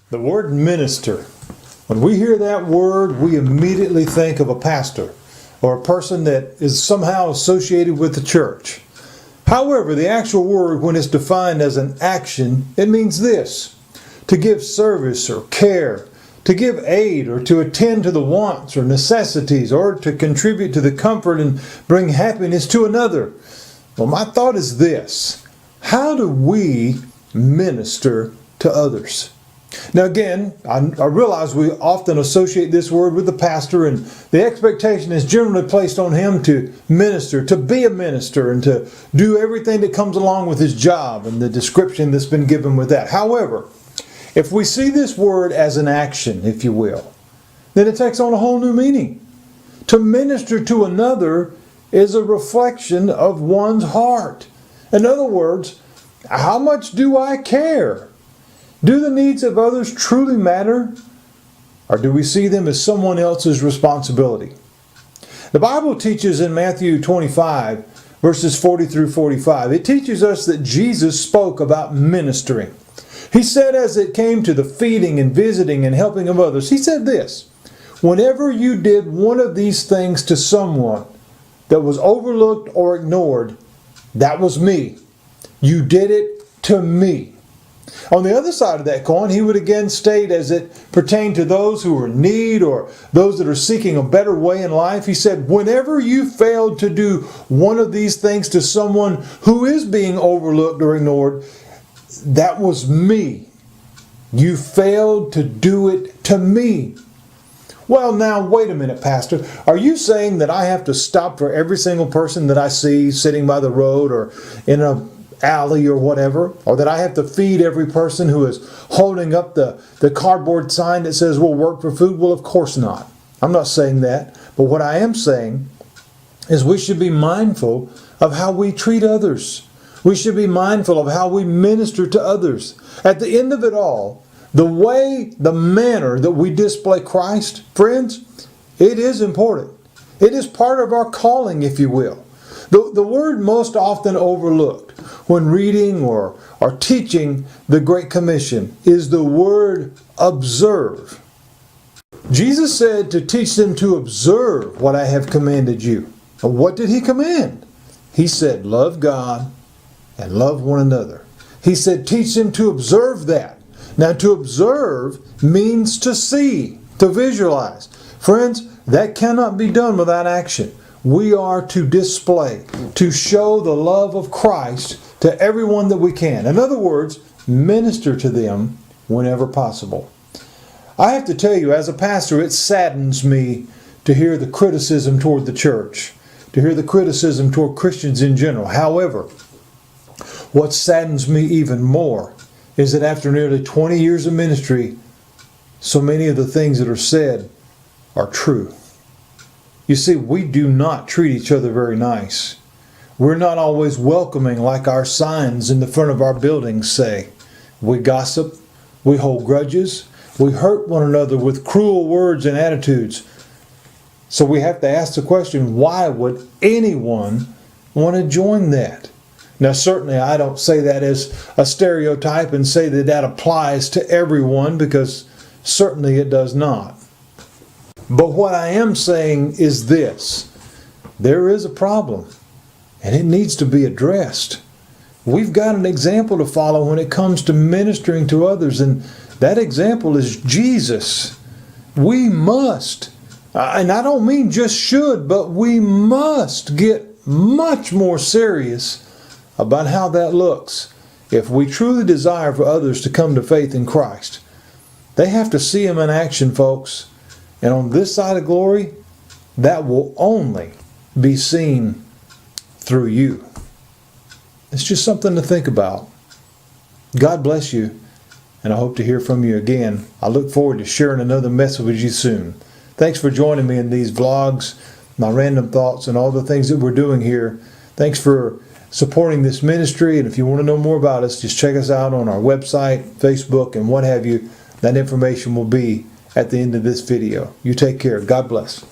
The word minister. When we hear that word, we immediately think of a pastor or a person that is somehow associated with the church. However, the actual word, when it's defined as an action, it means this: to give service or care, to give aid or to attend to the wants or necessities, or to contribute to the comfort and bring happiness to another. Well, my thought is this: how do we minister to others? Now again, I realize we often associate this word with the pastor, and the expectation is generally placed on him to minister, to be a minister, and to do everything that comes along with his job and the description that's been given with that. However, if we see this word as an action, if you will, then it takes on a whole new meaning. To minister to another is a reflection of one's heart. In other words, how much do I care? Do the needs of others truly matter? Or do we see them as someone else's responsibility? The Bible teaches in Matthew 25, verses 40 through 45, it teaches us that Jesus spoke about ministering. He said, as it came to the feeding and visiting and helping of others, he said this: whenever you did one of these things to someone that was overlooked or ignored, that was me. You did it to me. On the other side of that coin, he would again state, as it pertained to those who are in need or those that are seeking a better way in life, he said, whenever you failed to do one of these things to someone who is being overlooked or ignored, that was me. You failed to do it to me. Well, now, wait a minute, Pastor. Are you saying that I have to stop for every single person that I see sitting by the road or in a alley or whatever? Or that I have to feed every person who is holding up the cardboard sign that says we'll work for food? Well, of course not. I'm not saying that. But what I am saying is we should be mindful of how we treat others. We should be mindful of how we minister to others. At the end of it all, the manner that we display Christ, friends, it is important. It is part of our calling, if you will. The word most often overlooked when reading or teaching the Great Commission is the word observe. Jesus said to teach them to observe what I have commanded you. And what did he command? He said, love God and love one another. He said, teach them to observe that. Now, to observe means to see, to visualize. Friends, that cannot be done without action. We are to display, to show the love of Christ to everyone that we can. In other words, minister to them whenever possible. I have to tell you, as a pastor, it saddens me to hear the criticism toward the church, to hear the criticism toward Christians in general. However, what saddens me even more is that after nearly 20 years of ministry, so many of the things that are said are true. You see, we do not treat each other very nice. We're not always welcoming like our signs in the front of our buildings say. We gossip, we hold grudges, we hurt one another with cruel words and attitudes. So we have to ask the question, why would anyone want to join that? Now, certainly I don't say that as a stereotype and say that that applies to everyone, because certainly it does not. But what I am saying is this: there is a problem, and it needs to be addressed. We've got an example to follow when it comes to ministering to others, and that example is Jesus. We must, and I don't mean just should, but we must get much more serious about how that looks. If we truly desire for others to come to faith in Christ, they have to see Him in action, folks. And on this side of glory, that will only be seen through you. It's just something to think about. God bless you, and I hope to hear from you again. I look forward to sharing another message with you soon. Thanks for joining me in these vlogs, my random thoughts, and all the things that we're doing here. Thanks for supporting this ministry, and if you want to know more about us, just check us out on our website, Facebook, and what have you. That information will be at the end of this video. You take care. God bless.